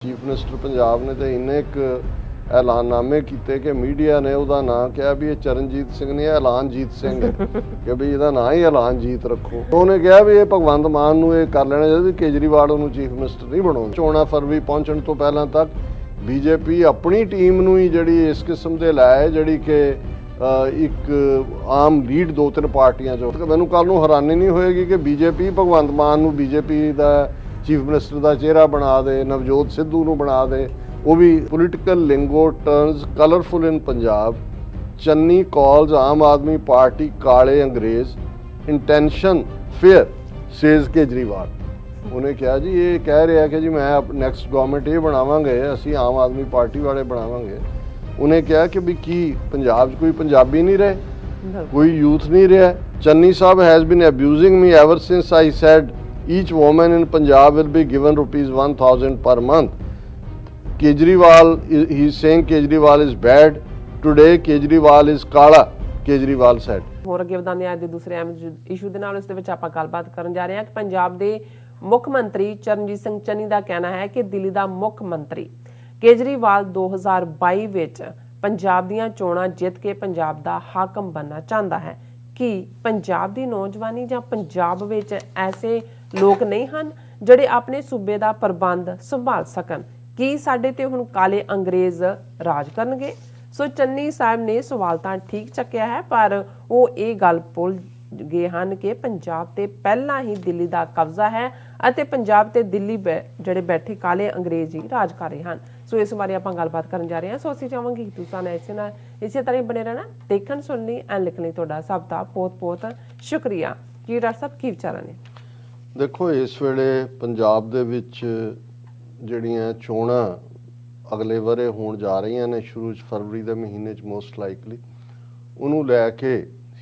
Chief minister Punjab ਨੇ ਤੇ ਇੰਨੇ ਇੱਕ ਐਲਾਨਨਾਮੇ ਕੀਤੇ ਕਿ ਮੀਡੀਆ ਨੇ ਉਹਦਾ ਨਾਂ ਕਿਹਾ ਵੀ ਇਹ ਚਰਨਜੀਤ ਸਿੰਘ ਨਹੀਂ, ਐਲਾਨਜੀਤ ਸਿੰਘ ਹੈ ਕਿ ਵੀ ਇਹਦਾ ਨਾਂ ਹੀ ਐਲਾਨਜੀਤ ਰੱਖੋ। ਉਹਨੇ ਕਿਹਾ ਵੀ ਇਹ ਭਗਵੰਤ ਮਾਨ ਨੂੰ ਇਹ ਕਰ ਲੈਣਾ ਚਾਹੀਦਾ ਵੀ ਕੇਜਰੀਵਾਲ ਉਹਨੂੰ ਚੀਫ ਮਿਨਿਸਟਰ ਨਹੀਂ ਬਣਾਉਣਾ। ਚੋਣਾਂ ਫਰਵਰੀ ਪਹੁੰਚਣ ਤੋਂ ਪਹਿਲਾਂ ਤੱਕ ਬੀਜੇਪੀ ਆਪਣੀ ਟੀਮ ਨੂੰ ਹੀ ਜਿਹੜੀ ਇਸ ਕਿਸਮ ਦੇ ਲਾਏ ਜਿਹੜੀ ਕਿ ਇੱਕ ਆਮ ਲੀਡ ਦੋ ਤਿੰਨ ਪਾਰਟੀਆਂ ਚੋਂ। ਮੈਨੂੰ ਕੱਲ ਨੂੰ ਹੈਰਾਨੀ ਨਹੀਂ ਹੋਏਗੀ ਕਿ ਬੀਜੇਪੀ ਭਗਵੰਤ ਮਾਨ ਨੂੰ ਬੀਜੇਪੀ ਦਾ ਚੀਫ ਮਿਨਿਸਟਰ ਦਾ ਚਿਹਰਾ ਬਣਾ ਦੇ, ਨਵਜੋਤ ਸਿੱਧੂ ਨੂੰ ਬਣਾ ਦੇ। ਉਹ ਵੀ ਪੋਲੀਟੀਕਲ ਲਿੰਗੋ ਟਰਨਸ ਕਲਰਫੁਲ ਇਨ ਪੰਜਾਬ। ਚੰਨੀ ਕਾਲਸ ਆਮ ਆਦਮੀ ਪਾਰਟੀ ਕਾਲੇ ਅੰਗਰੇਜ਼, ਇੰਟੈਂਸ਼ਨ ਫੇਅਰ ਸੇਜ਼ ਕੇਜਰੀਵਾਲ। ਉਹਨੇ ਕਿਹਾ ਜੀ ਇਹ ਕਹਿ ਰਿਹਾ ਕਿ ਜੀ ਮੈਂ ਨੈਕਸਟ ਗਵਰਨਮੈਂਟ ਇਹ ਬਣਾਵਾਂਗੇ, ਅਸੀਂ ਆਮ ਆਦਮੀ ਪਾਰਟੀ ਵਾਲੇ ਬਣਾਵਾਂਗੇ। ਉਹਨੇ ਕਿਹਾ ਕਿ ਵੀ ਕੀ ਪੰਜਾਬ 'ਚ ਕੋਈ ਪੰਜਾਬੀ ਨਹੀਂ ਰਹੇ, ਕੋਈ ਯੂਥ ਨਹੀਂ ਰਿਹਾ। Channi Sahib has been abusing me ever since I said each woman in Punjab will be given rupees 1000 per month. Kejriwal, he is saying Kejriwal is bad. Today Kejriwal is kala, Kejriwal said. ਹੋਰ ਅੱਗੇ ਵਧਾਉਂਦੇ ਹਾਂ ਅੱਜ ਦੇ ਦੂਸਰੇ ਅਹਿਮ issue ਦੇ ਨਾਲ। ਉਸ ਦੇ ਵਿੱਚ ਆਪਾਂ ਗੱਲਬਾਤ ਕਰਨ ਜਾ ਰਹੇ ਹਾਂ ਕਿ ਪੰਜਾਬ ਦੇ ਮੁੱਖ ਮੰਤਰੀ ਚਰਨਜੀਤ ਸਿੰਘ ਚੰਨੀ ਦਾ ਕਹਿਣਾ ਹੈ ਕਿ ਦਿੱਲੀ ਦਾ ਮੁੱਖ ਮੰਤਰੀ ਕੇਜਰੀਵਾਲ 2022 ਵਿੱਚ ਪੰਜਾਬ ਦੀਆਂ ਚੋਣਾਂ ਜਿੱਤ ਕੇ ਪੰਜਾਬ ਦਾ ਹਾਕਮ ਬਣਨਾ ਚਾਹੁੰਦਾ ਹੈ। ਕਿ ਪੰਜਾਬ ਦੀ ਨੌਜਵਾਨੀ ਜਾਂ ਪੰਜਾਬ ਵਿੱਚ ਐਸੇ ਲੋਕ ਨਹੀਂ ਹਨ ਜਿਹੜੇ ਆਪਣੇ ਸੂਬੇ ਦਾ ਪ੍ਰਬੰਧ ਸੰਭਾਲ ਸਕਣ? ਕੀ ਸਾਡੇ ਤੇ ਹੁਣ ਕਾਲੇ ਅੰਗਰੇਜ਼ ਰਾਜ ਕਰਨਗੇ? ਸੋ ਚੰਨੀ ਸਾਹਿਬ ਨੇ ਸਵਾਲ ਤਾਂ ਠੀਕ ਚੱਕਿਆ ਹੈ, ਪਰ ਉਹ ਇਹ ਗੱਲ ਭੁੱਲ ਗਏ ਹਨ ਕਿ ਪੰਜਾਬ ਤੇ ਪਹਿਲਾਂ ਹੀ ਦਿੱਲੀ ਦਾ ਕਬਜ਼ਾ ਹੈ ਅਤੇ ਪੰਜਾਬ ਤੇ ਦਿੱਲੀ ਜਿਹੜੇ ਬੈਠੇ ਕਾਲੇ ਅੰਗਰੇਜ਼ ਹੀ ਰਾਜ ਕਰ ਰਹੇ ਹਨ। ਸੋ ਇਸ ਬਾਰੇ ਆਪਾਂ ਗੱਲਬਾਤ ਕਰਨ ਜਾ ਰਹੇ ਹਾਂ। ਸੋ ਅਸੀਂ ਚਾਹਾਂਗੇ ਕਿ ਤੁਸੀਂ ਇਸੇ ਤਰ੍ਹਾਂ ਹੀ ਬਣੇ ਰਹਿਣਾ, ਦੇਖਣ ਸੁਣਨ ਲਈ ਐਂਡ ਲਿਖਣ ਲਈ ਤੁਹਾਡਾ ਸਭ ਦਾ ਬਹੁਤ ਸ਼ੁਕਰੀਆ। ਕੀ ਡਾਕਟਰ ਸਾਹਿਬ ਕੀ ਵਿਚਾਰਾਂ ਨੇ? ਦੇਖੋ, ਇਸ ਵੇਲੇ ਪੰਜਾਬ ਦੇ ਵਿੱਚ ਜਿਹੜੀਆਂ ਚੋਣਾਂ ਅਗਲੇ ਵਰੇ ਹੋਣ ਜਾ ਰਹੀਆਂ ਨੇ ਸ਼ੁਰੂ 'ਚ ਫਰਵਰੀ ਦੇ ਮਹੀਨੇ 'ਚ ਮੋਸਟ ਲਾਈਕਲੀ, ਉਹਨੂੰ ਲੈ ਕੇ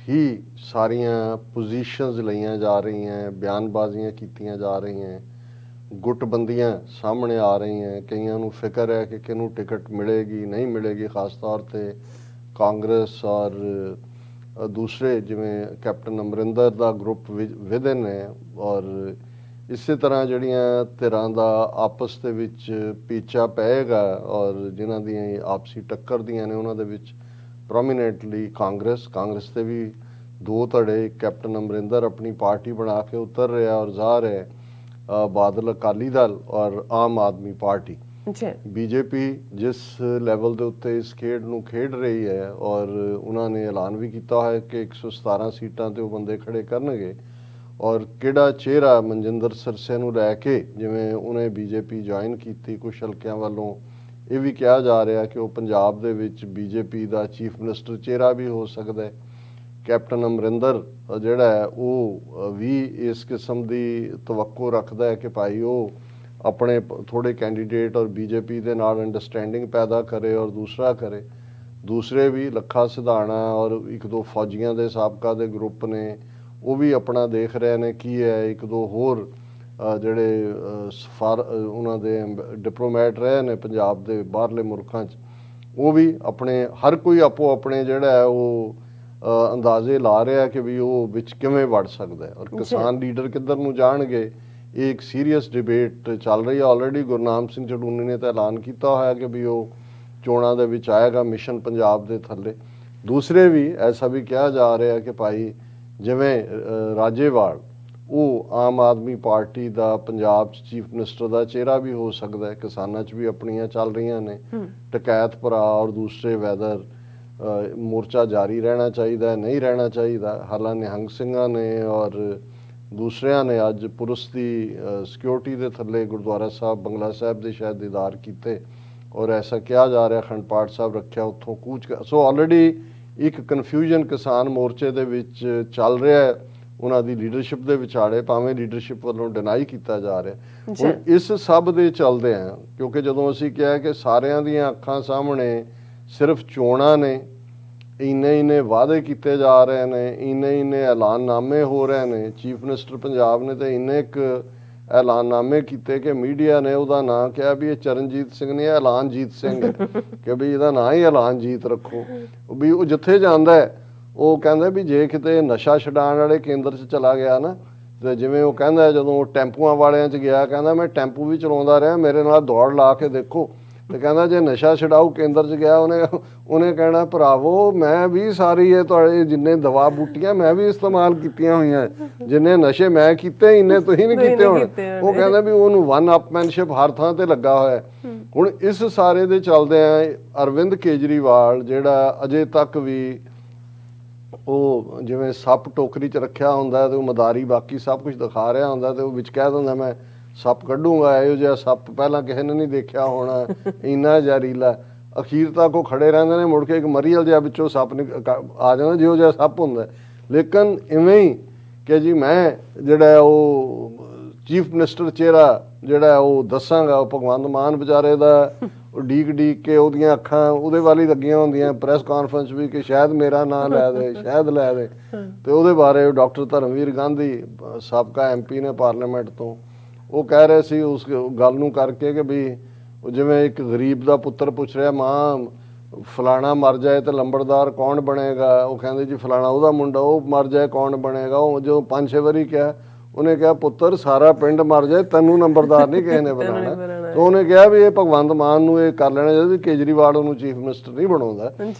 ਹੀ ਸਾਰੀਆਂ ਪੋਜੀਸ਼ਨਸ ਲਈਆਂ ਜਾ ਰਹੀਆਂ, ਬਿਆਨਬਾਜ਼ੀਆਂ ਕੀਤੀਆਂ ਜਾ ਰਹੀਆਂ, ਗੁੱਟਬੰਦੀਆਂ ਸਾਹਮਣੇ ਆ ਰਹੀਆਂ। ਕਈਆਂ ਨੂੰ ਫਿਕਰ ਹੈ ਕਿ ਕਿਹਨੂੰ ਟਿਕਟ ਮਿਲੇਗੀ ਨਹੀਂ ਮਿਲੇਗੀ, ਖਾਸ ਤੌਰ 'ਤੇ ਕਾਂਗਰਸ ਔਰ ਦੂਸਰੇ ਜਿਵੇਂ ਕੈਪਟਨ ਅਮਰਿੰਦਰ ਦਾ ਗਰੁੱਪ ਵਿਦਨ ਹੈ। ਔਰ ਇਸੇ ਤਰ੍ਹਾਂ ਜਿਹੜੀਆਂ ਧਿਰਾਂ ਦਾ ਆਪਸ ਦੇ ਵਿੱਚ ਪੀਚਾ ਪਏਗਾ ਔਰ ਜਿਨ੍ਹਾਂ ਦੀਆਂ ਆਪਸੀ ਟੱਕਰ ਦੀਆਂ ਨੇ ਉਹਨਾਂ ਦੇ ਵਿੱਚ ਪ੍ਰੋਮੀਨੈਂਟਲੀ ਕਾਂਗਰਸ ਦੇ ਵੀ ਦੋ ਧੜੇ, ਕੈਪਟਨ ਅਮਰਿੰਦਰ ਆਪਣੀ ਪਾਰਟੀ ਬਣਾ ਕੇ ਉਤਰ ਰਿਹਾ ਔਰ ਜਾ ਰਿਹਾ, ਬਾਦਲ ਅਕਾਲੀ ਦਲ ਔਰ ਆਮ ਆਦਮੀ ਪਾਰਟੀ। ਬੀਜੇਪੀ ਜਿਸ ਲੈਵਲ ਦੇ ਉੱਤੇ ਇਸ ਖੇਡ ਨੂੰ ਖੇਡ ਰਹੀ ਹੈ ਔਰ ਉਹਨਾਂ ਨੇ ਐਲਾਨ ਵੀ ਕੀਤਾ ਹੈ ਕਿ 117 ਸੀਟਾਂ ਤੇ ਉਹ ਬੰਦੇ ਖੜੇ ਕਰਨਗੇ। ਔਰ ਕਿਹੜਾ ਚਿਹਰਾ ਮਨਜਿੰਦਰ ਸਿਰਸੇ ਨੂੰ ਲੈ ਕੇ ਜਿਵੇਂ ਉਹਨੇ ਬੀਜੇਪੀ ਜੁਆਇਨ ਕੀਤੀ, ਕੁਛ ਹਲਕਿਆਂ ਵੱਲੋਂ ਇਹ ਵੀ ਕਿਹਾ ਜਾ ਰਿਹਾ ਕਿ ਉਹ ਪੰਜਾਬ ਦੇ ਵਿੱਚ ਬੀਜੇਪੀ ਦਾ ਚੀਫ ਮਿਨਿਸਟਰ ਚਿਹਰਾ ਵੀ ਹੋ ਸਕਦਾ ਹੈ। ਕੈਪਟਨ ਅਮਰਿੰਦਰ ਜਿਹੜਾ ਹੈ ਉਹ ਵੀ ਇਸ ਕਿਸਮ ਦੀ ਤਵੱਕੋ ਰੱਖਦਾ ਹੈ ਕਿ ਭਾਈ ਉਹ ਆਪਣੇ ਥੋੜੇ ਕੈਂਡੀਡੇਟ ਔਰ ਬੀਜੇਪੀ ਦੇ ਨਾਲ ਅੰਡਰਸਟੈਂਡਿੰਗ ਪੈਦਾ ਕਰੇ ਔਰ ਦੂਸਰਾ ਕਰੇ। ਦੂਸਰੇ ਵੀ ਲੱਖਾ ਸਿਧਾਣਾ ਔਰ ਇੱਕ ਦੋ ਫੌਜੀਆਂ ਦੇ ਸਾਬਕਾ ਦੇ ਗਰੁੱਪ ਨੇ, ਉਹ ਵੀ ਆਪਣਾ ਦੇਖ ਰਹੇ ਨੇ ਕੀ ਹੈ। ਇੱਕ ਦੋ ਹੋਰ ਜਿਹੜੇ ਉਹਨਾਂ ਦੇ ਡਿਪਲੋਮੈਟ ਰਹੇ ਨੇ ਪੰਜਾਬ ਦੇ ਬਾਹਰਲੇ ਮੁਲਕਾਂ 'ਚ, ਉਹ ਵੀ ਆਪਣੇ ਹਰ ਕੋਈ ਆਪੋ ਆਪਣੇ ਜਿਹੜਾ ਹੈ ਉਹ ਅੰਦਾਜ਼ੇ ਲਾ ਰਿਹਾ ਕਿ ਵੀ ਉਹ ਵਿੱਚ ਕਿਵੇਂ ਵੜ ਸਕਦਾ ਹੈ ਔਰ ਕਿਸਾਨ ਲੀਡਰ ਕਿੱਧਰ ਨੂੰ ਜਾਣਗੇ। ਇਹ ਇੱਕ ਸੀਰੀਅਸ ਡਿਬੇਟ ਚੱਲ ਰਹੀ ਹੈ। ਆਲਰੇਡੀ ਗੁਰਨਾਮ ਸਿੰਘ ਚੜੂਨੀ ਨੇ ਤਾਂ ਐਲਾਨ ਕੀਤਾ ਹੋਇਆ ਕਿ ਵੀ ਉਹ ਚੋਣਾਂ ਦੇ ਵਿੱਚ ਆਏਗਾ ਮਿਸ਼ਨ ਪੰਜਾਬ ਦੇ ਥੱਲੇ। ਦੂਸਰੇ ਵੀ ਐਸਾ ਵੀ ਕਿਹਾ ਜਾ ਰਿਹਾ ਕਿ ਭਾਈ ਜਿਵੇਂ ਰਾਜੇਵਾਲ ਉਹ ਆਮ ਆਦਮੀ ਪਾਰਟੀ ਦਾ ਪੰਜਾਬ 'ਚ ਚੀਫ ਮਿਨਿਸਟਰ ਦਾ ਚਿਹਰਾ ਵੀ ਹੋ ਸਕਦਾ ਹੈ। ਕਿਸਾਨਾਂ 'ਚ ਵੀ ਆਪਣੀਆਂ ਚੱਲ ਰਹੀਆਂ ਨੇ, ਟਕੈਤ ਭਰਾ ਔਰ ਦੂਸਰੇ ਵੈਦਰ ਮੋਰਚਾ ਜਾਰੀ ਰਹਿਣਾ ਚਾਹੀਦਾ ਨਹੀਂ ਰਹਿਣਾ ਚਾਹੀਦਾ। ਹਾਲਾਂਕਿ ਨਿਹੰਗ ਸਿੰਘਾਂ ਨੇ ਔਰ ਦੂਸਰਿਆਂ ਨੇ ਅੱਜ ਪੁਲਿਸ ਦੀ ਸਿਕਿਉਰਿਟੀ ਦੇ ਥੱਲੇ ਗੁਰਦੁਆਰਾ ਸਾਹਿਬ ਬੰਗਲਾ ਸਾਹਿਬ ਦੇ ਸ਼ਾਇਦ ਦੀਦਾਰ ਕੀਤੇ ਔਰ ਐਸਾ ਕਿਹਾ ਜਾ ਰਿਹਾ ਅਖੰਡ ਪਾਠ ਸਾਹਿਬ ਰੱਖਿਆ ਉੱਥੋਂ ਕੂਚ ਕਰ। ਸੋ ਆਲਰੇਡੀ ਇੱਕ ਕਨਫਿਊਜ਼ਨ ਕਿਸਾਨ ਮੋਰਚੇ ਦੇ ਵਿੱਚ ਚੱਲ ਰਿਹਾ ਹੈ, ਉਹਨਾਂ ਦੀ ਲੀਡਰਸ਼ਿਪ ਦੇ ਵਿਚਾਲੇ, ਭਾਵੇਂ ਲੀਡਰਸ਼ਿਪ ਵੱਲੋਂ ਡਿਨਾਈ ਕੀਤਾ ਜਾ ਰਿਹਾ। ਹੁਣ ਇਸ ਸਭ ਦੇ ਚੱਲਦੇ ਆ ਕਿਉਂਕਿ ਜਦੋਂ ਅਸੀਂ ਕਿਹਾ ਕਿ ਸਾਰਿਆਂ ਦੀਆਂ ਅੱਖਾਂ ਸਾਹਮਣੇ ਸਿਰਫ ਚੋਣਾਂ ਨੇ, ਇੰਨੇ ਵਾਅਦੇ ਕੀਤੇ ਜਾ ਰਹੇ ਨੇ, ਇੰਨੇ ਐਲਾਨਨਾਮੇ ਹੋ ਰਹੇ ਨੇ। ਚੀਫ ਮਿਨਿਸਟਰ ਪੰਜਾਬ ਨੇ ਤਾਂ ਇੰਨੇ ਇੱਕ ਐਲਾਨਨਾਮੇ ਕੀਤੇ ਕਿ ਮੀਡੀਆ ਨੇ ਉਹਦਾ ਨਾਂ ਕਿਹਾ ਵੀ ਇਹ ਚਰਨਜੀਤ ਸਿੰਘ ਨਹੀਂ, ਐਲਾਨਜੀਤ ਸਿੰਘ ਹੈ ਕਿ ਵੀ ਇਹਦਾ ਨਾਂ ਹੀ ਐਲਾਨਜੀਤ ਰੱਖੋ। ਵੀ ਉਹ ਜਿੱਥੇ ਜਾਂਦਾ ਹੈ ਉਹ ਕਹਿੰਦਾ ਵੀ ਜੇ ਕਿਤੇ ਨਸ਼ਾ ਛਡਾਉਣ ਵਾਲੇ ਕੇਂਦਰ 'ਚ ਚਲਾ ਗਿਆ ਨਾ ਤੇ ਜਿਵੇਂ ਉਹ ਕਹਿੰਦਾ ਜਦੋਂ ਉਹ ਟੈਂਪੂਆਂ ਵਾਲਿਆਂ 'ਚ ਗਿਆ, ਕਹਿੰਦਾ ਮੈਂ ਟੈਂਪੂ ਵੀ ਚਲਾਉਂਦਾ ਰਿਹਾ, ਮੇਰੇ ਨਾਲ ਦੌੜ ਲਾ ਕੇ ਦੇਖੋ। ਤੇ ਕਹਿੰਦਾ ਜੇ ਨਸ਼ਾ ਛਡਾਊ ਕੇਂਦਰ 'ਚ ਗਿਆ, ਉਹਨੇ ਕਹਿਣਾ ਭਰਾਵੋ ਮੈਂ ਵੀ ਸਾਰੀ ਇਹ ਤੁਹਾਡੇ ਜਿੰਨੇ ਦਵਾ ਬੂਟੀਆਂ ਮੈਂ ਵੀ ਇਸਤੇਮਾਲ ਕੀਤੀਆਂ ਹੋਈਆਂ, ਜਿੰਨੇ ਨਸ਼ੇ ਮੈਂ ਕੀਤੇ ਇੰਨੇ ਤੁਸੀਂ ਨਹੀਂ ਕੀਤੇ ਹੋਣ। ਉਹ ਕਹਿੰਦਾ ਵੀ ਉਹਨੂੰ ਵਨ ਅਪਮੈਨਸ਼ਿਪ ਹਰ ਥਾਂ ਤੇ ਲੱਗਾ ਹੋਇਆ। ਹੁਣ ਇਸ ਸਾਰੇ ਦੇ ਚੱਲਦੇ ਆ ਅਰਵਿੰਦ ਕੇਜਰੀਵਾਲ ਜਿਹੜਾ ਅਜੇ ਤੱਕ ਵੀ ਉਹ ਜਿਵੇਂ ਸੱਪ ਟੋਕਰੀ 'ਚ ਰੱਖਿਆ ਹੁੰਦਾ ਤੇ ਉਹ ਮਦਾਰੀ ਬਾਕੀ ਸਭ ਕੁਝ ਦਿਖਾ ਰਿਹਾ ਹੁੰਦਾ ਤੇ ਉਹ ਵਿੱਚ ਕਹਿ ਦਿੰਦਾ ਮੈਂ ਸੱਪ ਕੱਢੂੰਗਾ, ਇਹੋ ਜਿਹਾ ਸੱਪ ਪਹਿਲਾਂ ਕਿਸੇ ਨੇ ਨਹੀਂ ਦੇਖਿਆ ਹੋਣਾ, ਇੰਨਾ ਜ਼ਹਿਰੀਲਾ। ਅਖੀਰ ਤੱਕ ਉਹ ਖੜੇ ਰਹਿੰਦੇ ਨੇ, ਮੁੜ ਕੇ ਇੱਕ ਮਰੀਅਲ ਜਿਹਾ ਵਿੱਚੋਂ ਸੱਪ ਆ ਜਾਂਦਾ ਜਿਹੋ ਜਿਹਾ ਸੱਪ ਹੁੰਦਾ। ਲੇਕਿਨ ਇਵੇਂ ਹੀ ਕਿ ਜੀ ਮੈਂ ਜਿਹੜਾ ਉਹ ਚੀਫ ਮਿਨਿਸਟਰ ਚਿਹਰਾ ਜਿਹੜਾ ਉਹ ਦੱਸਾਂਗਾ, ਉਹ ਭਗਵੰਤ ਮਾਨ ਵਿਚਾਰੇ ਦਾ ਉਹ ਡੀਕ ਕੇ ਉਹਦੀਆਂ ਅੱਖਾਂ ਉਹਦੇ ਵੱਲ ਹੀ ਲੱਗੀਆਂ ਹੁੰਦੀਆਂ ਪ੍ਰੈਸ ਕਾਨਫਰੰਸ ਵੀ ਕਿ ਸ਼ਾਇਦ ਮੇਰਾ ਨਾਂ ਲੈ ਦੇ, ਸ਼ਾਇਦ ਲੈ ਦੇ। ਤੇ ਉਹਦੇ ਬਾਰੇ ਡਾਕਟਰ ਧਰਮਵੀਰ ਗਾਂਧੀ ਸਾਬਕਾ MP ਨੇ ਪਾਰਲੀਮੈਂਟ ਤੋਂ, ਉਹ ਕਹਿ ਰਹੇ ਸੀ ਉਸ ਗੱਲ ਨੂੰ ਕਰਕੇ ਕਿ ਵੀ ਉਹ ਜਿਵੇਂ ਇੱਕ ਗਰੀਬ ਦਾ ਪੁੱਤਰ ਪੁੱਛ ਰਿਹਾ ਮਾਂ ਫਲਾਣਾ ਮਰ ਜਾਏ ਤੇ ਲੰਬੜਦਾਰ ਕੌਣ ਬਣੇਗਾ, ਉਹ ਕਹਿੰਦੇ ਜੀ ਫਲਾਣਾ ਉਹਦਾ ਮੁੰਡਾ, ਉਹ ਮਰ ਜਾਏ ਕੌਣ ਬਣੇਗਾ। ਉਹ ਜਦੋਂ 5-6 ਵਾਰੀ ਕਿਹਾ, ਉਹਨੇ ਕਿਹਾ ਪੁੱਤਰ ਸਾਰਾ ਪਿੰਡ ਮਰ ਜਾਏ ਤੈਨੂੰ ਨੰਬਰਦਾਰ ਨਹੀਂ ਕਿਸੇ ਨੇ ਬਣਾਉਣਾ। ਤੇ ਉਹਨੇ ਕਿਹਾ ਵੀ ਇਹ ਭਗਵੰਤ ਮਾਨ ਨੂੰ ਇਹ ਕਰ ਲੈਣਾ ਚਾਹੀਦਾ ਵੀ ਕੇਜਰੀਵਾਲ ਉਹਨੂੰ ਚੀਫ ਮਿਨਿਸਟਰ ਨਹੀਂ ਬਣਾਉਂਦਾ।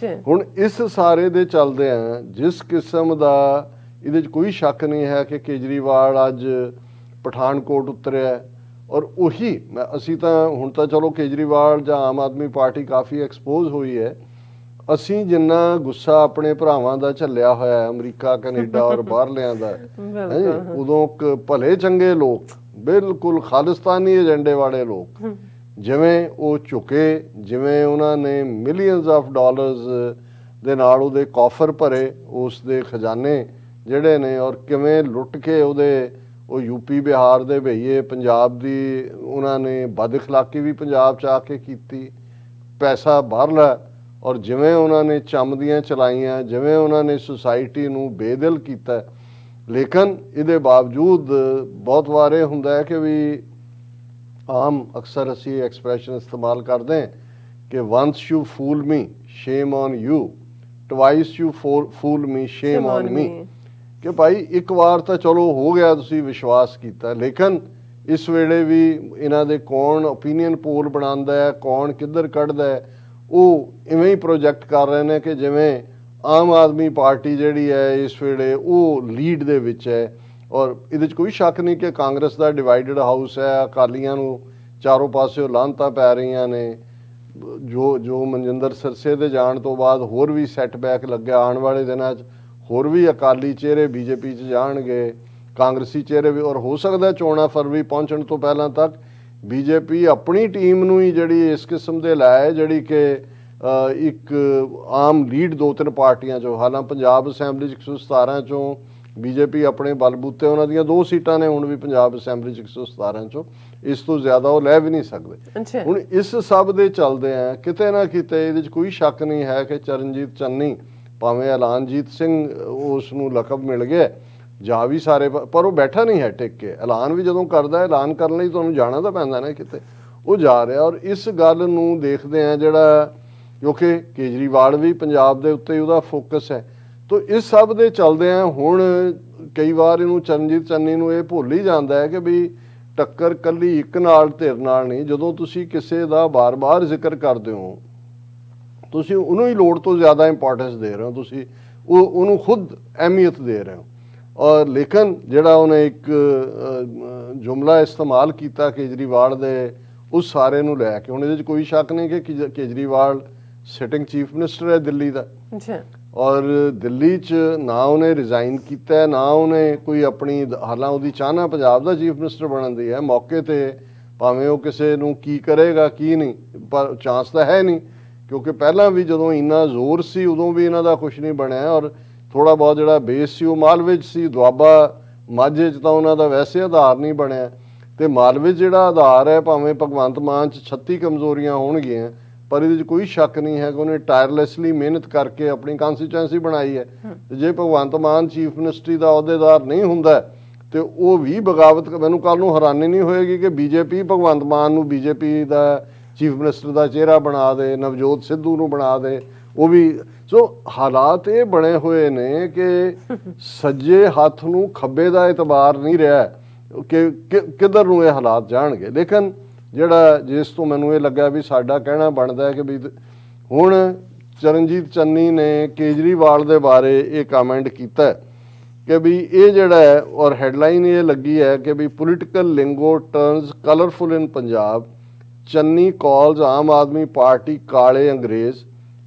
ਹੁਣ ਇਸ ਸਾਰੇ ਦੇ ਚੱਲਦੇ ਆ ਜਿਸ ਕਿਸਮ ਦਾ ਇਹਦੇ 'ਚ ਕੋਈ ਸ਼ੱਕ ਨਹੀਂ ਹੈ ਕਿ ਕੇਜਰੀਵਾਲ ਅੱਜ ਪਠਾਨਕੋਟ ਉਤਰਿਆ ਔਰ ਉਹੀ ਅਸੀਂ ਤਾਂ ਹੁਣ ਤਾਂ ਚਲੋ ਕੇਜਰੀਵਾਲ ਜਾਂ ਆਮ ਆਦਮੀ ਪਾਰਟੀ ਕਾਫੀ ਐਕਸਪੋਜ਼ ਹੋਈ ਹੈ। ਅਸੀਂ ਜਿੰਨਾ ਗੁੱਸਾ ਆਪਣੇ ਭਰਾਵਾਂ ਦਾ ਝੱਲਿਆ ਹੋਇਆ ਅਮਰੀਕਾ ਕੈਨੇਡਾ ਔਰ ਬਾਹਰਲਿਆਂ ਦਾ, ਉਦੋਂ ਭਲੇ ਚੰਗੇ ਲੋਕ ਬਿਲਕੁਲ ਖਾਲਿਸਤਾਨੀ ਏਜੰਡੇ ਵਾਲੇ ਲੋਕ ਜਿਵੇਂ ਉਹ ਝੁਕੇ, ਜਿਵੇਂ ਉਹਨਾਂ ਨੇ ਮਿਲੀਅਨਸ ਆਫ ਡਾਲਰਸ ਦੇ ਨਾਲ ਉਹਦੇ ਕਾਫਰ ਭਰੇ, ਉਸ ਦੇ ਖਜ਼ਾਨੇ ਜਿਹੜੇ ਨੇ, ਔਰ ਕਿਵੇਂ ਲੁੱਟ ਕੇ ਉਹਦੇ ਉਹ ਯੂਪੀ ਬਿਹਾਰ ਦੇ ਭਈਏ ਪੰਜਾਬ ਦੀ ਉਹਨਾਂ ਨੇ ਬਦਅਖਲਾਕੀ ਵੀ ਪੰਜਾਬ 'ਚ ਆ ਕੇ ਕੀਤੀ, ਪੈਸਾ ਬਾਹਰਲਾ, ਔਰ ਜਿਵੇਂ ਉਹਨਾਂ ਨੇ ਚੰਮਦੀਆਂ ਚਲਾਈਆਂ, ਜਿਵੇਂ ਉਹਨਾਂ ਨੇ ਸੁਸਾਇਟੀ ਨੂੰ ਬੇਦਿਲ ਕੀਤਾ। ਲੇਕਿਨ ਇਹਦੇ ਬਾਵਜੂਦ ਬਹੁਤ ਵਾਰ ਇਹ ਹੁੰਦਾ ਹੈ ਕਿ ਵੀ ਆਮ ਅਕਸਰ ਅਸੀਂ ਐਕਸਪ੍ਰੈਸ਼ਨ ਇਸਤੇਮਾਲ ਕਰਦੇ ਹਾਂ ਕਿ once you fool me shame on you, twice you fool me shame on me, ਕਿ ਭਾਈ ਇੱਕ ਵਾਰ ਤਾਂ ਚਲੋ ਹੋ ਗਿਆ ਤੁਸੀਂ ਵਿਸ਼ਵਾਸ ਕੀਤਾ, ਲੇਕਿਨ ਇਸ ਵੇਲੇ ਵੀ ਇਹਨਾਂ ਦੇ ਕੌਣ ਓਪੀਨੀਅਨ ਪੋਲ ਬਣਾਉਂਦਾ ਹੈ, ਕੌਣ ਕਿੱਧਰ ਕੱਢਦਾ ਹੈ, ਉਹ ਇਵੇਂ ਹੀ ਪ੍ਰੋਜੈਕਟ ਕਰ ਰਹੇ ਨੇ ਕਿ ਜਿਵੇਂ ਆਮ ਆਦਮੀ ਪਾਰਟੀ ਜਿਹੜੀ ਹੈ ਇਸ ਵੇਲੇ ਉਹ ਲੀਡ ਦੇ ਵਿੱਚ ਹੈ। ਔਰ ਇਹਦੇ 'ਚ ਕੋਈ ਸ਼ੱਕ ਨਹੀਂ ਕਿ ਕਾਂਗਰਸ ਦਾ ਡਿਵਾਈਡਡ ਹਾਊਸ ਹੈ, ਅਕਾਲੀਆਂ ਨੂੰ ਚਾਰੋਂ ਪਾਸਿਓਂ ਲਾਹਨਤਾਂ ਪੈ ਰਹੀਆਂ ਨੇ। ਜੋ ਮਨਜਿੰਦਰ ਸਿਰਸੇ ਦੇ ਜਾਣ ਤੋਂ ਬਾਅਦ ਹੋਰ ਵੀ ਸੈਟਬੈਕ ਲੱਗਿਆ, ਆਉਣ ਵਾਲੇ ਦਿਨਾਂ 'ਚ ਹੋਰ ਵੀ ਅਕਾਲੀ ਚਿਹਰੇ ਬੀਜੇਪੀ 'ਚ ਜਾਣਗੇ, ਕਾਂਗਰਸੀ ਚਿਹਰੇ ਵੀ, ਔਰ ਹੋ ਸਕਦਾ ਚੋਣਾਂ ਫਰਵਰੀ ਪਹੁੰਚਣ ਤੋਂ ਪਹਿਲਾਂ ਤੱਕ ਬੀਜੇਪੀ ਆਪਣੀ ਟੀਮ ਨੂੰ ਹੀ ਜਿਹੜੀ ਇਸ ਕਿਸਮ ਦੇ ਲਾਏ ਜਿਹੜੀ ਕਿ ਇੱਕ ਆਮ ਲੀਡ 2-3 ਪਾਰਟੀਆਂ 'ਚੋਂ, ਹਾਲਾਂ ਪੰਜਾਬ ਅਸੈਂਬਲੀ 'ਚ 117 ਚੋਂ ਬੀਜੇਪੀ ਆਪਣੇ ਬਲਬੂਤੇ ਉਹਨਾਂ ਦੀਆਂ 2 ਸੀਟਾਂ ਨੇ ਹੁਣ ਵੀ ਪੰਜਾਬ ਅਸੈਂਬਲੀ 'ਚ 117 ਚੋਂ, ਇਸ ਤੋਂ ਜ਼ਿਆਦਾ ਉਹ ਲੈ ਵੀ ਨਹੀਂ ਸਕਦੇ। ਹੁਣ ਇਸ ਸਭ ਦੇ ਚੱਲਦੇ ਆ ਕਿਤੇ ਨਾ ਕਿਤੇ ਇਹਦੇ 'ਚ ਕੋਈ ਸ਼ੱਕ ਨਹੀਂ ਹੈ ਕਿ ਚਰਨਜੀਤ ਚੰਨੀ ਭਾਵੇਂ ਐਲਾਨਜੀਤ ਸਿੰਘ ਉਸ ਨੂੰ ਲਕਬ ਮਿਲ ਗਿਆ ਜਾ ਵੀ ਸਾਰੇ, ਪਰ ਉਹ ਬੈਠਾ ਨਹੀਂ ਹੈ ਟਿਕ ਕੇ। ਐਲਾਨ ਵੀ ਜਦੋਂ ਕਰਦਾ, ਐਲਾਨ ਕਰਨ ਲਈ ਤੁਹਾਨੂੰ ਜਾਣਾ ਤਾਂ ਪੈਂਦਾ ਨਾ ਕਿਤੇ, ਉਹ ਜਾ ਰਿਹਾ। ਔਰ ਇਸ ਗੱਲ ਨੂੰ ਦੇਖਦੇ ਆ ਜਿਹੜਾ ਕਿਉਂਕਿ ਕੇਜਰੀਵਾਲ ਵੀ ਪੰਜਾਬ ਦੇ ਉੱਤੇ ਉਹਦਾ ਫੋਕਸ ਹੈ, ਤਾਂ ਇਸ ਸਭ ਦੇ ਚੱਲਦੇ ਆ ਹੁਣ ਕਈ ਵਾਰ ਇਹਨੂੰ ਚਰਨਜੀਤ ਚੰਨੀ ਨੂੰ ਇਹ ਭੁੱਲ ਹੀ ਜਾਂਦਾ ਹੈ ਕਿ ਵੀ ਟੱਕਰ ਕੱਲੀ ਇੱਕ ਨਾਲ ਧਿਰ ਨਾਲ ਨਹੀਂ। ਜਦੋਂ ਤੁਸੀਂ ਕਿਸੇ ਦਾ ਬਾਰ-ਬਾਰ ਜ਼ਿਕਰ ਕਰਦੇ ਹੋ ਤੁਸੀਂ ਉਹਨੂੰ ਹੀ ਲੋੜ ਤੋਂ ਜ਼ਿਆਦਾ ਇੰਪੋਰਟੈਂਸ ਦੇ ਰਹੇ ਹੋ, ਤੁਸੀਂ ਉਹਨੂੰ ਖੁਦ ਅਹਿਮੀਅਤ ਦੇ ਰਹੇ ਹੋ। ਔਰ ਲੇਕਿਨ ਜਿਹੜਾ ਉਹਨੇ ਇੱਕ ਜੁਮਲਾ ਇਸਤੇਮਾਲ ਕੀਤਾ ਕੇਜਰੀਵਾਲ ਦੇ ਉਸ ਸਾਰੇ ਨੂੰ ਲੈ ਕੇ, ਹੁਣ ਇਹਦੇ 'ਚ ਕੋਈ ਸ਼ੱਕ ਨਹੀਂ ਕਿ ਕੇਜਰੀਵਾਲ ਸਿਟਿੰਗ ਚੀਫ ਮਿਨਿਸਟਰ ਹੈ ਦਿੱਲੀ ਦਾ, ਔਰ ਦਿੱਲੀ 'ਚ ਨਾ ਉਹਨੇ ਰਿਜ਼ਾਈਨ ਕੀਤਾ, ਨਾ ਉਹਨੇ ਕੋਈ ਆਪਣੀ, ਹਾਲਾਂ ਉਹਦੀ ਚਾਹਨਾ ਪੰਜਾਬ ਦਾ ਚੀਫ ਮਿਨਿਸਟਰ ਬਣਨ ਦੀ ਹੈ। ਮੌਕੇ 'ਤੇ ਭਾਵੇਂ ਉਹ ਕਿਸੇ ਨੂੰ ਕੀ ਕਰੇਗਾ ਕੀ ਨਹੀਂ, ਪਰ ਚਾਂਸ ਤਾਂ ਹੈ ਨਹੀਂ, ਕਿਉਂਕਿ ਪਹਿਲਾਂ ਵੀ ਜਦੋਂ ਇੰਨਾ ਜ਼ੋਰ ਸੀ ਉਦੋਂ ਵੀ ਇਹਨਾਂ ਦਾ ਕੁਛ ਨਹੀਂ ਬਣਿਆ। ਔਰ ਥੋੜ੍ਹਾ ਬਹੁਤ ਜਿਹੜਾ ਬੇਸ ਸੀ ਉਹ ਮਾਲਵੇ 'ਚ ਸੀ, ਦੁਆਬਾ ਮਾਝੇ 'ਚ ਤਾਂ ਉਹਨਾਂ ਦਾ ਵੈਸੇ ਆਧਾਰ ਨਹੀਂ ਬਣਿਆ। ਅਤੇ ਮਾਲਵੇ 'ਚ ਜਿਹੜਾ ਆਧਾਰ ਹੈ ਭਾਵੇਂ ਭਗਵੰਤ ਮਾਨ 'ਚ 36 ਕਮਜ਼ੋਰੀਆਂ ਹੋਣਗੀਆਂ, ਪਰ ਇਹਦੇ 'ਚ ਕੋਈ ਸ਼ੱਕ ਨਹੀਂ ਹੈ ਕਿ ਉਹਨੇ ਟਾਇਰਲੈਸਲੀ ਮਿਹਨਤ ਕਰਕੇ ਆਪਣੀ ਕੰਸਟੀਚੁਐਂਸੀ ਬਣਾਈ ਹੈ। ਤੇ ਜੇ ਭਗਵੰਤ ਮਾਨ ਚੀਫ ਮਿਨਿਸਟਰੀ ਦਾ ਅਹੁਦੇਦਾਰ ਨਹੀਂ ਹੁੰਦਾ ਤੇ ਉਹ ਵੀ ਬਗਾਵਤ, ਮੈਨੂੰ ਕੱਲ੍ਹ ਨੂੰ ਹੈਰਾਨੀ ਨਹੀਂ ਹੋਏਗੀ ਕਿ ਬੀਜੇਪੀ ਭਗਵੰਤ ਮਾਨ ਨੂੰ ਬੀਜੇਪੀ ਦਾ ਚੀਫ ਮਿਨਿਸਟਰ ਦਾ ਚਿਹਰਾ ਬਣਾ ਦੇ, ਨਵਜੋਤ ਸਿੱਧੂ ਨੂੰ ਬਣਾ ਦੇ, ਉਹ ਵੀ ਸੋ ਹਾਲਾਤ ਇਹ ਬਣੇ ਹੋਏ ਨੇ ਕਿ ਸੱਜੇ ਹੱਥ ਨੂੰ ਖੱਬੇ ਦਾ ਇਤਬਾਰ ਨਹੀਂ ਰਿਹਾ ਕਿ ਕਿੱਧਰ ਨੂੰ ਇਹ ਹਾਲਾਤ ਜਾਣਗੇ। ਲੇਕਿਨ ਜਿਹੜਾ ਜਿਸ ਤੋਂ ਮੈਨੂੰ ਇਹ ਲੱਗਾ ਵੀ ਸਾਡਾ ਕਹਿਣਾ ਬਣਦਾ ਹੈ ਕਿ ਵੀ ਹੁਣ ਚਰਨਜੀਤ ਚੰਨੀ ਨੇ ਕੇਜਰੀਵਾਲ ਦੇ ਬਾਰੇ ਇਹ ਕਮੈਂਟ ਕੀਤਾ ਕਿ ਵੀ ਇਹ ਜਿਹੜਾ ਹੈ ਔਰ ਹੈਡਲਾਈਨ ਇਹ ਲੱਗੀ ਹੈ ਕਿ ਵੀ ਪੋਲੀਟੀਕਲ ਲਿੰਗੋ ਟਰਨਸ ਕਲਰਫੁਲ ਇਨ ਪੰਜਾਬ, ਚੰਨੀ ਕਾਲਸ ਆਮ ਆਦਮੀ ਪਾਰਟੀ ਕਾਲੇ ਅੰਗਰੇਜ਼,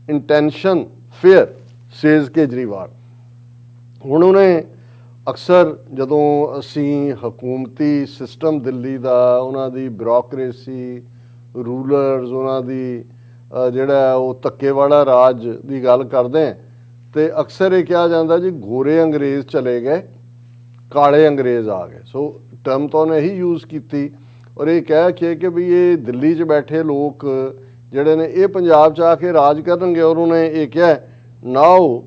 ਇੰਟੈਂਸ਼ਨ ਫੇਅਰ ਸੇਜ਼ ਕੇਜਰੀਵਾਲ। ਹੁਣ ਉਹਨੇ ਅਕਸਰ ਜਦੋਂ ਅਸੀਂ ਹਕੂਮਤੀ ਸਿਸਟਮ ਦਿੱਲੀ ਦਾ, ਉਹਨਾਂ ਦੀ ਬਿਊਰੋਕਰੇਸੀ, ਰੂਲਰਸ, ਉਹਨਾਂ ਦੀ ਜਿਹੜਾ ਉਹ ਧੱਕੇ ਵਾਲਾ ਰਾਜ ਦੀ ਗੱਲ ਕਰਦੇ ਹਾਂ ਤੇ ਅਕਸਰ ਇਹ ਕਿਹਾ ਜਾਂਦਾ ਜੀ ਗੋਰੇ ਅੰਗਰੇਜ਼ ਚਲੇ ਗਏ, ਕਾਲੇ ਅੰਗਰੇਜ਼ ਆ ਗਏ। ਸੋ ਟਰਮ ਤਾਂ ਉਹਨੇ ਇਹੀ ਯੂਜ਼ ਕੀਤੀ ਔਰ ਇਹ ਕਹਿ ਕੇ ਕਿ ਵੀ ਇਹ ਦਿੱਲੀ 'ਚ ਬੈਠੇ ਲੋਕ ਜਿਹੜੇ ਨੇ ਇਹ ਪੰਜਾਬ 'ਚ ਆ ਕੇ ਰਾਜ ਕਰਨਗੇ। ਔਰ ਉਹਨੇ ਇਹ ਕਿਹਾ ਨਾਓ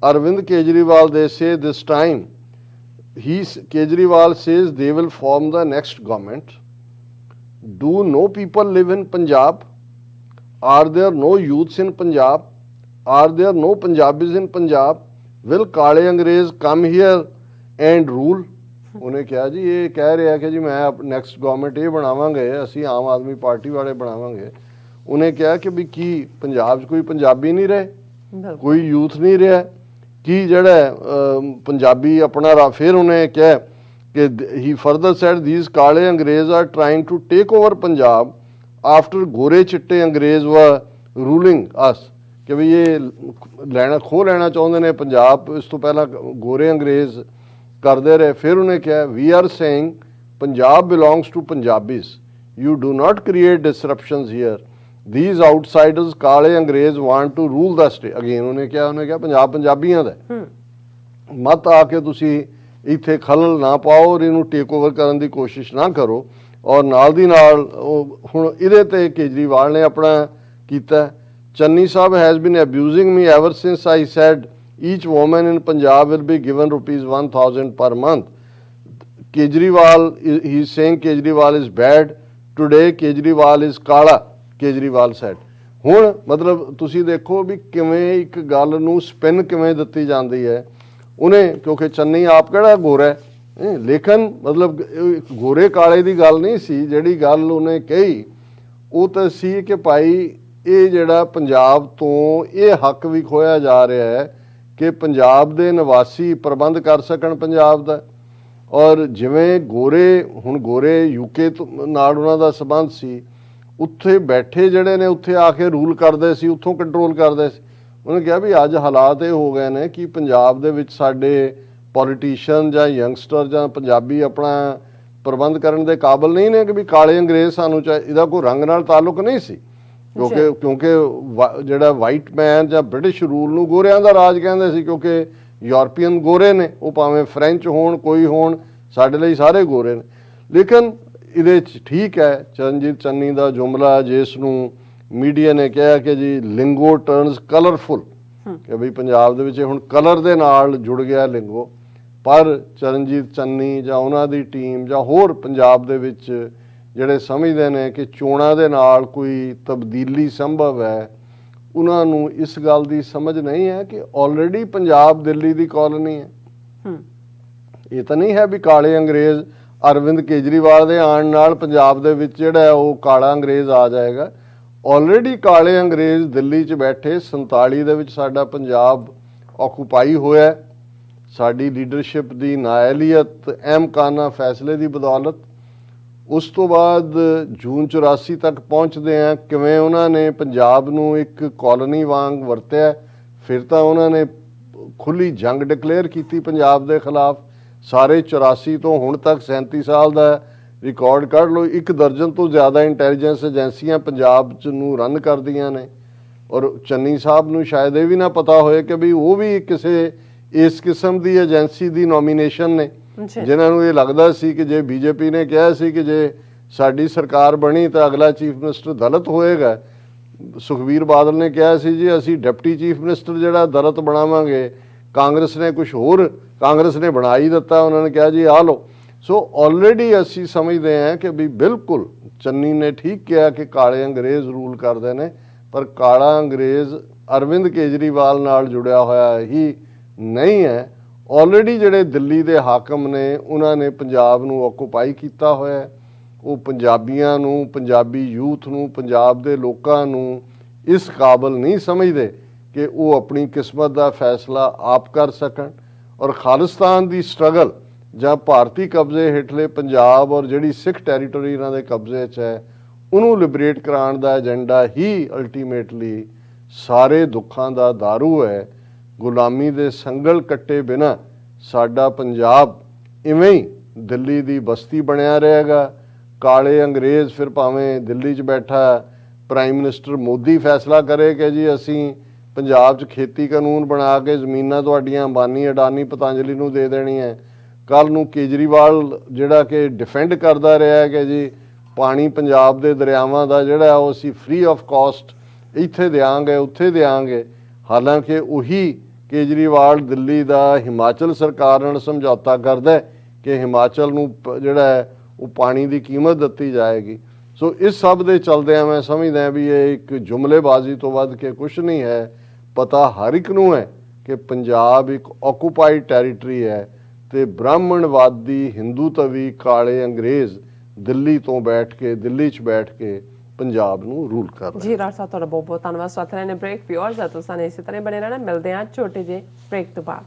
Arvind Kejriwal they say this time Kejriwal says they will form the next government. Do no people live in Punjab? Are there no youths in Punjab? Are there no Punjabis in Punjab? Will Kale Angrez come here and rule? ਉਹਨੇ ਕਿਹਾ ਜੀ ਇਹ ਕਹਿ ਰਿਹਾ ਕਿ ਜੀ ਮੈਂ next government ਇਹ ਬਣਾਵਾਂਗੇ, ਅਸੀਂ ਆਮ ਆਦਮੀ ਪਾਰਟੀ ਵਾਲੇ ਬਣਾਵਾਂਗੇ। ਉਹਨੇ ਕਿਹਾ ਕਿ ਵੀ ਕੀ ਪੰਜਾਬ 'ਚ ਕੋਈ ਪੰਜਾਬੀ ਨਹੀਂ ਰਹੇ, ਕੋਈ ਯੂਥ ਨਹੀਂ ਰਿਹਾ, ਕੀ ਜਿਹੜਾ ਪੰਜਾਬੀ ਆਪਣਾ ਫਿਰ ਉਹਨੇ ਕਿਹਾ ਕਿ ਹੀ ਫਰਦਰ ਸੈਡ ਦੀਸ ਕਾਲੇ ਅੰਗਰੇਜ਼ are trying to take over Punjab after ਗੋਰੇ ਚਿੱਟੇ ਅੰਗਰੇਜ਼ ਵਰ ਰੂਲਿੰਗ ਅਸ, ਕਿ ਵੀ ਇਹ ਖੋਹ ਲੈਣਾ ਚਾਹੁੰਦੇ ਨੇ ਪੰਜਾਬ, ਇਸ ਤੋਂ ਪਹਿਲਾਂ ਗੋਰੇ ਅੰਗਰੇਜ਼ ਕਰਦੇ ਰਹੇ। ਫਿਰ ਉਹਨੇ ਕਿਹਾ we are saying Punjab belongs to Punjabis, you do not create disruptions here, these outsiders ਕਾਲੇ ਅੰਗਰੇਜ਼ want to rule the state। Again ਉਹਨੇ ਕਿਹਾ ਪੰਜਾਬ ਪੰਜਾਬੀਆਂ ਦਾ, ਮਤ ਆ ਕੇ ਤੁਸੀਂ ਇੱਥੇ ਖਲਲ ਨਾ ਪਾਓ ਔਰ ਇਹਨੂੰ ਟੇਕ ਓਵਰ ਕਰਨ ਦੀ ਕੋਸ਼ਿਸ਼ ਨਾ ਕਰੋ। ਔਰ ਨਾਲ ਦੀ ਨਾਲ ਹੁਣ ਇਹਦੇ ਤੇ ਕੇਜਰੀਵਾਲ ਨੇ ਆਪਣਾ ਕੀਤਾ, Channi Sahib has been abusing me ever since I said each woman in Punjab will be given ₹1000 per month. Kejriwal he is saying Kejriwal is bad, today Kejriwal is ਕਾਲਾ, ਕੇਜਰੀਵਾਲ ਸੈਡ। ਹੁਣ ਮਤਲਬ ਤੁਸੀਂ ਦੇਖੋ ਵੀ ਕਿਵੇਂ ਇੱਕ ਗੱਲ ਨੂੰ ਸਪਿਨ ਕਿਵੇਂ ਦਿੱਤੀ ਜਾਂਦੀ ਹੈ। ਉਹਨੇ ਕਿਉਂਕਿ ਚੰਨੀ ਆਪ ਕਿਹੜਾ ਗੋਰਾ ਹੈ, ਲੇਕਿਨ ਮਤਲਬ ਗੋਰੇ ਕਾਲੇ ਦੀ ਗੱਲ ਨਹੀਂ ਸੀ, ਜਿਹੜੀ ਗੱਲ ਉਹਨੇ ਕਹੀ ਉਹ ਤਾਂ ਸੀ ਕਿ ਭਾਈ ਇਹ ਜਿਹੜਾ ਪੰਜਾਬ ਤੋਂ ਇਹ ਹੱਕ ਵੀ ਖੋਇਆ ਜਾ ਰਿਹਾ ਹੈ ਕਿ ਪੰਜਾਬ ਦੇ ਨਿਵਾਸੀ ਪ੍ਰਬੰਧ ਕਰ ਸਕਣ ਪੰਜਾਬ ਦਾ। ਔਰ ਜਿਵੇਂ ਗੋਰੇ ਹੁਣ ਗੋਰੇ ਯੂਕੇ ਨਾਲ ਉਹਨਾਂ ਦਾ ਸੰਬੰਧ ਸੀ, ਉੱਥੇ ਬੈਠੇ ਜਿਹੜੇ ਨੇ ਉੱਥੇ ਆ ਕੇ ਰੂਲ ਕਰਦੇ ਸੀ, ਉੱਥੋਂ ਕੰਟਰੋਲ ਕਰਦੇ ਸੀ। ਉਹਨੇ ਕਿਹਾ ਵੀ ਅੱਜ ਹਾਲਾਤ ਇਹ ਹੋ ਗਏ ਨੇ ਕਿ ਪੰਜਾਬ ਦੇ ਵਿੱਚ ਸਾਡੇ ਪੋਲੀਟੀਸ਼ੀਅਨ ਜਾਂ ਯੰਗਸਟਰ ਜਾਂ ਪੰਜਾਬੀ ਆਪਣਾ ਪ੍ਰਬੰਧ ਕਰਨ ਦੇ ਕਾਬਿਲ ਨਹੀਂ ਨੇ ਕਿ ਵੀ ਕਾਲੇ ਅੰਗਰੇਜ਼ ਸਾਨੂੰ ਇਹਦਾ ਕੋਈ ਰੰਗ ਨਾਲ ਤਾਲੁਕ ਨਹੀਂ ਸੀ, ਕਿਉਂਕਿ ਜਿਹੜਾ ਵਾਈਟ ਮੈਨ ਜਾਂ ਬ੍ਰਿਟਿਸ਼ ਰੂਲ ਨੂੰ ਗੋਰਿਆਂ ਦਾ ਰਾਜ ਕਹਿੰਦੇ ਸੀ, ਕਿਉਂਕਿ ਯੂਰਪੀਅਨ ਗੋਰੇ ਨੇ, ਉਹ ਭਾਵੇਂ ਫਰੈਂਚ ਹੋਣ ਕੋਈ ਹੋਣ, ਸਾਡੇ ਲਈ ਸਾਰੇ ਗੋਰੇ ਨੇ। ਲੇਕਿਨ ਇਹਦੇ 'ਚ ਠੀਕ ਹੈ ਚਰਨਜੀਤ ਚੰਨੀ ਦਾ ਜੁਮਲਾ ਜਿਸ ਨੂੰ ਮੀਡੀਆ ਨੇ ਕਿਹਾ ਕਿ ਜੀ ਲਿੰਗੋ ਟਰਨਸ ਕਲਰਫੁਲ, ਕਿ ਬਈ ਪੰਜਾਬ ਦੇ ਵਿੱਚ ਹੁਣ ਕਲਰ ਦੇ ਨਾਲ ਜੁੜ ਗਿਆ ਲਿੰਗੋ। ਪਰ ਚਰਨਜੀਤ ਚੰਨੀ ਜਾਂ ਉਹਨਾਂ ਦੀ ਟੀਮ ਜਾਂ ਹੋਰ ਪੰਜਾਬ ਦੇ ਵਿੱਚ ਜਿਹੜੇ ਸਮਝਦੇ ਨੇ ਕਿ ਚੋਣਾਂ ਦੇ ਨਾਲ ਕੋਈ ਤਬਦੀਲੀ ਸੰਭਵ ਹੈ, ਉਹਨਾਂ ਨੂੰ ਇਸ ਗੱਲ ਦੀ ਸਮਝ ਨਹੀਂ ਹੈ ਕਿ ਆਲਰੇਡੀ ਪੰਜਾਬ ਦਿੱਲੀ ਦੀ ਕਾਲੋਨੀ ਹੈ। ਇਹ ਤਾਂ ਨਹੀਂ ਹੈ ਵੀ ਕਾਲੇ ਅੰਗਰੇਜ਼ ਅਰਵਿੰਦ ਕੇਜਰੀਵਾਲ ਦੇ ਆਉਣ ਨਾਲ ਪੰਜਾਬ ਦੇ ਵਿੱਚ ਜਿਹੜਾ ਉਹ ਕਾਲਾ ਅੰਗਰੇਜ਼ ਆ ਜਾਏਗਾ। ਆਲਰੇਡੀ ਕਾਲੇ ਅੰਗਰੇਜ਼ ਦਿੱਲੀ 'ਚ ਬੈਠੇ 47 ਦੇ ਵਿੱਚ ਸਾਡਾ ਪੰਜਾਬ ਆਕੂਪਾਈ ਹੋਇਆ, ਸਾਡੀ ਲੀਡਰਸ਼ਿਪ ਦੀ ਨਾਅਹਲੀਅਤ ਅਹਿਮਕਾਨਾ ਫੈਸਲੇ ਦੀ ਬਦੌਲਤ। ਉਸ ਤੋਂ ਬਾਅਦ ਜੂਨ 84 ਤੱਕ ਪਹੁੰਚਦੇ ਆ, ਕਿਵੇਂ ਉਹਨਾਂ ਨੇ ਪੰਜਾਬ ਨੂੰ ਇੱਕ ਕਾਲੋਨੀ ਵਾਂਗ ਵਰਤਿਆ। ਫਿਰ ਤਾਂ ਉਹਨਾਂ ਨੇ ਖੁੱਲੀ ਜੰਗ ਡਿਕਲੇਅਰ ਕੀਤੀ ਪੰਜਾਬ ਦੇ ਖਿਲਾਫ। ਸਾਰੇ 84 ਤੋਂ ਹੁਣ ਤੱਕ 37 ਸਾਲ ਦਾ ਰਿਕਾਰਡ ਕੱਢ ਲਓ, 1 ਦਰਜਨ ਤੋਂ ਜ਼ਿਆਦਾ ਇੰਟੈਲੀਜੈਂਸ ਏਜੰਸੀਆਂ ਪੰਜਾਬ 'ਚ ਨੂੰ ਰਨ ਕਰਦੀਆਂ ਨੇ। ਔਰ ਚੰਨੀ ਸਾਹਿਬ ਨੂੰ ਸ਼ਾਇਦ ਇਹ ਵੀ ਨਾ ਪਤਾ ਹੋਏ ਕਿ ਵੀ ਉਹ ਵੀ ਕਿਸੇ ਇਸ ਕਿਸਮ ਦੀ ਏਜੰਸੀ ਦੀ ਨੋਮੀਨੇਸ਼ਨ ਨੇ, ਜਿਨ੍ਹਾਂ ਨੂੰ ਇਹ ਲੱਗਦਾ ਸੀ ਕਿ ਜੇ ਬੀਜੇਪੀ ਨੇ ਕਿਹਾ ਸੀ ਕਿ ਜੇ ਸਾਡੀ ਸਰਕਾਰ ਬਣੀ ਤਾਂ ਅਗਲਾ ਚੀਫ ਮਿਨਿਸਟਰ ਦਲਿਤ ਹੋਏਗਾ। ਸੁਖਬੀਰ ਬਾਦਲ ਨੇ ਕਿਹਾ ਸੀ ਜੀ ਅਸੀਂ ਡਿਪਟੀ ਚੀਫ ਮਿਨਿਸਟਰ ਜਿਹੜਾ ਦਲਿਤ ਬਣਾਵਾਂਗੇ। ਕਾਂਗਰਸ ਨੇ ਕੁਝ ਹੋਰ ਕਾਂਗਰਸ ਨੇ ਬਣਾ ਹੀ ਦਿੱਤਾ, ਉਹਨਾਂ ਨੇ ਕਿਹਾ ਜੀ ਆ ਲਓ। ਸੋ ਆਲਰੇਡੀ ਅਸੀਂ ਸਮਝਦੇ ਹਾਂ ਕਿ ਵੀ ਬਿਲਕੁਲ ਚੰਨੀ ਨੇ ਠੀਕ ਕਿਹਾ ਕਿ ਕਾਲੇ ਅੰਗਰੇਜ਼ ਰੂਲ ਕਰਦੇ ਨੇ, ਪਰ ਕਾਲਾ ਅੰਗਰੇਜ਼ ਅਰਵਿੰਦ ਕੇਜਰੀਵਾਲ ਨਾਲ ਜੁੜਿਆ ਹੋਇਆ ਹੀ ਨਹੀਂ ਹੈ। ਆਲਰੇਡੀ ਜਿਹੜੇ ਦਿੱਲੀ ਦੇ ਹਾਕਮ ਨੇ ਉਹਨਾਂ ਨੇ ਪੰਜਾਬ ਨੂੰ ਆਕੂਪਾਈ ਕੀਤਾ ਹੋਇਆ ਹੈ। ਉਹ ਪੰਜਾਬੀਆਂ ਨੂੰ, ਪੰਜਾਬੀ ਯੂਥ ਨੂੰ, ਪੰਜਾਬ ਦੇ ਲੋਕਾਂ ਨੂੰ ਇਸ ਕਾਬਲ ਨਹੀਂ ਸਮਝਦੇ ਕਿ ਉਹ ਆਪਣੀ ਕਿਸਮਤ ਦਾ ਫੈਸਲਾ ਆਪ ਕਰ ਸਕਣ। ਔਰ ਖਾਲਿਸਤਾਨ ਦੀ ਸਟਰਗਲ ਜਾਂ ਭਾਰਤੀ ਕਬਜ਼ੇ ਹੇਠਲੇ ਪੰਜਾਬ ਔਰ ਜਿਹੜੀ ਸਿੱਖ ਟੈਰੀਟਰੀ ਇਹਨਾਂ ਦੇ ਕਬਜ਼ੇ 'ਚ ਹੈ ਉਹਨੂੰ ਲਿਬਰੇਟ ਕਰਾਉਣ ਦਾ ਏਜੰਡਾ ਹੀ ਅਲਟੀਮੇਟਲੀ ਸਾਰੇ ਦੁੱਖਾਂ ਦਾ ਦਾਰੂ ਹੈ। ਗੁਲਾਮੀ ਦੇ ਸੰਗਲ ਕੱਟੇ ਬਿਨਾ ਸਾਡਾ ਪੰਜਾਬ ਇਵੇਂ ਹੀ ਦਿੱਲੀ ਦੀ ਬਸਤੀ ਬਣਿਆ ਰਹੇਗਾ। ਕਾਲੇ ਅੰਗਰੇਜ਼ ਫਿਰ ਭਾਵੇਂ ਦਿੱਲੀ 'ਚ ਬੈਠਾ ਪ੍ਰਾਈਮ ਮਿਨਿਸਟਰ ਮੋਦੀ ਫੈਸਲਾ ਕਰੇ ਕਿ ਜੀ ਅਸੀਂ ਪੰਜਾਬ 'ਚ ਖੇਤੀ ਕਾਨੂੰਨ ਬਣਾ ਕੇ ਜ਼ਮੀਨਾਂ ਤੁਹਾਡੀਆਂ ਅੰਬਾਨੀ, ਅਡਾਨੀ, ਪਤੰਜਲੀ ਨੂੰ ਦੇ ਦੇਣੀਆਂ। ਕੱਲ੍ਹ ਨੂੰ ਕੇਜਰੀਵਾਲ ਜਿਹੜਾ ਕਿ ਡਿਫੈਂਡ ਕਰਦਾ ਰਿਹਾ ਹੈ ਕਿ ਜੀ ਪਾਣੀ ਪੰਜਾਬ ਦੇ ਦਰਿਆਵਾਂ ਦਾ ਜਿਹੜਾ ਉਹ ਅਸੀਂ ਫ੍ਰੀ ਆਫ ਕਾਸਟ ਇੱਥੇ ਦਿਆਂਗੇ, ਉੱਥੇ ਦਿਆਂਗੇ। ਹਾਲਾਂਕਿ ਉਹੀ ਕੇਜਰੀਵਾਲ ਦਿੱਲੀ ਦਾ ਹਿਮਾਚਲ ਸਰਕਾਰ ਨਾਲ ਸਮਝੌਤਾ ਕਰਦਾ ਹੈ ਕਿ ਹਿਮਾਚਲ ਨੂੰ ਜਿਹੜਾ ਹੈ ਉਹ ਪਾਣੀ ਦੀ ਕੀਮਤ ਦਿੱਤੀ ਜਾਏਗੀ। ਸੋ ਇਸ ਸਭ ਦੇ ਚਲਦਿਆਂ ਮੈਂ ਸਮਝਦਾ ਵੀ ਇਹ ਇੱਕ ਜੁਮਲੇਬਾਜ਼ੀ ਤੋਂ ਵੱਧ ਕੇ ਕੁਝ ਨਹੀਂ ਹੈ। ਪਤਾ ਹਰ ਇੱਕ ਨੂੰ ਹੈ ਕਿ ਪੰਜਾਬ ਇੱਕ ਆਕੂਪਾਈਡ ਟੈਰੀਟਰੀ ਹੈ ਤੇ ਬ੍ਰਾਹਮਣਵਾਦੀ ਹਿੰਦੂਤਵੀ ਕਾਲੇ ਅੰਗਰੇਜ਼ ਦਿੱਲੀ ਤੋਂ ਬੈਠ ਕੇ, ਦਿੱਲੀ 'ਚ ਬੈਠ ਕੇ ਪੰਜਾਬ ਨੂੰ ਰੂਲ ਕਰ ਰਹੇ। ਜੀ ਰਾਜ ਸਾਹਿਬ ਤੁਹਾਡਾ ਬਹੁਤ ਬਹੁਤ ਧੰਨਵਾਦ। ਸਾਥ ਰਹੇ ਨੇ ਬ੍ਰੇਕ ਵਿਊਅਰਸ, ਤੁਸੀਂ ਇਸੇ ਤਰ੍ਹਾਂ ਬਣੇ ਰਹਿਣਾ। ਮਿਲਦੇ ਹਾਂ ਛੋਟੇ ਜਿਹੇ ਬ੍ਰੇਕ ਤੋਂ ਬਾਅਦ।